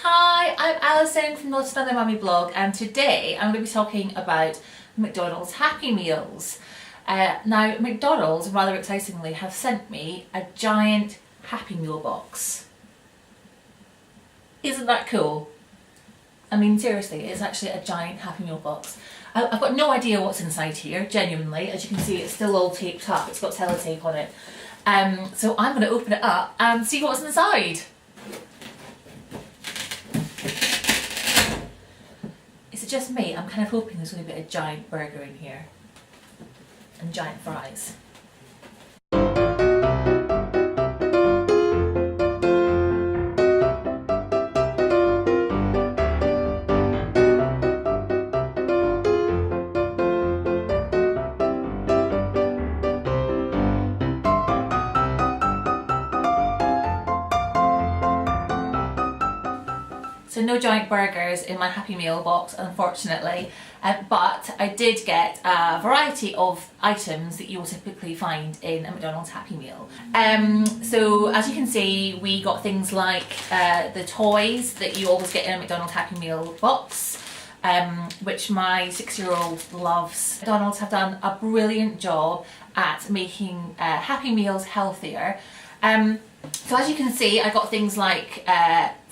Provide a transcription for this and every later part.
Hi, I'm Alison from Not Another Mummy blog, and today I'm going to be talking about McDonald's Happy Meals. Now, McDonald's, rather excitingly, have sent me a giant Happy Meal box. Isn't that cool? I mean, seriously, it's actually a giant Happy Meal box. I've got no idea what's inside here, genuinely. As you can see, it's still all taped up. It's got sellotape on it. So I'm going to open it up and see what's inside. Is it just me? I'm kind of hoping there's going to be a giant burger in here and giant fries. So no giant burgers in my Happy Meal box, unfortunately, but I did get a variety of items that you will typically find in a McDonald's Happy Meal. So as you can see, we got things like the toys that you always get in a McDonald's Happy Meal box, which my 6-year-old loves. McDonald's have done a brilliant job at making Happy Meals healthier. So as you can see, I got things like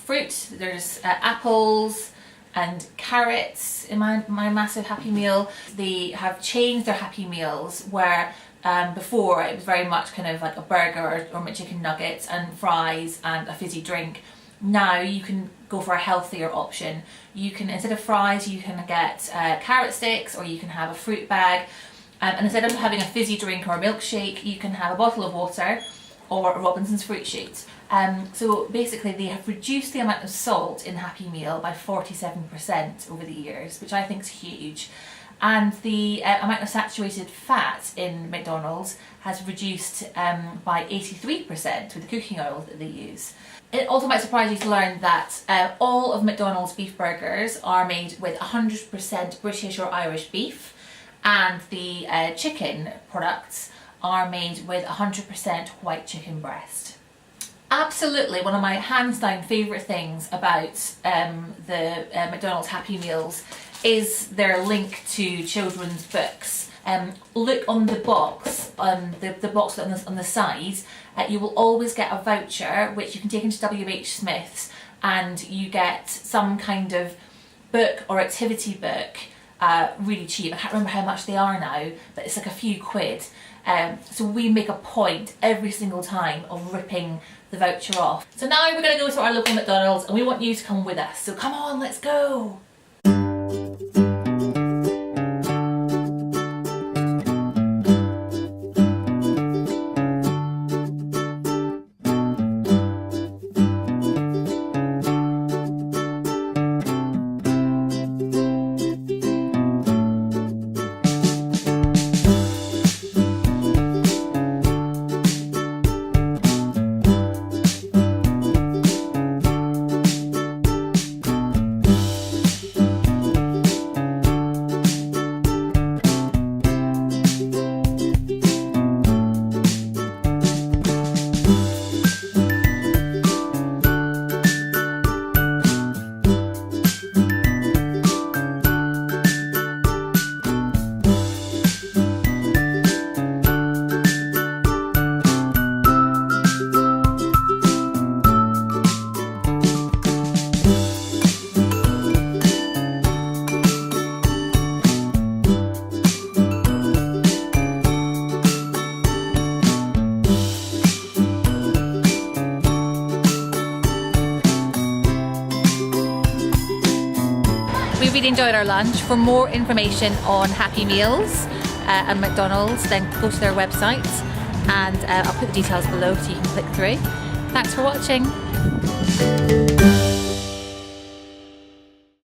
fruit. There's apples and carrots in my massive Happy Meal. They have changed their Happy Meals where before it was very much kind of like a burger or McChicken nuggets and fries and a fizzy drink. Now you can go for a healthier option. You can, instead of fries, you can get carrot sticks, or you can have a fruit bag, and instead of having a fizzy drink or a milkshake, you can have a bottle of water or a Robinson's fruit shoot. So basically they have reduced the amount of salt in Happy Meal by 47% over the years, which I think is huge. And the amount of saturated fat in McDonald's has reduced by 83% with the cooking oil that they use. It also might surprise you to learn that all of McDonald's beef burgers are made with 100% British or Irish beef, and the chicken products are made with 100% white chicken breast. Absolutely, one of my hands down favourite things about the McDonald's Happy Meals is their link to children's books. Look on the box, the box on the side. You will always get a voucher which you can take into WH Smith's, and you get some kind of book or activity book really cheap. I can't remember how much they are now, but it's like a few quid. So we make a point every single time of ripping the voucher off. So now we're going to go to our local McDonald's and we want you to come with us. So come on, let's go! We really enjoyed our lunch. For more information on Happy Meals and McDonald's, then go to their website, and I'll put the details below so you can click through. Thanks for watching.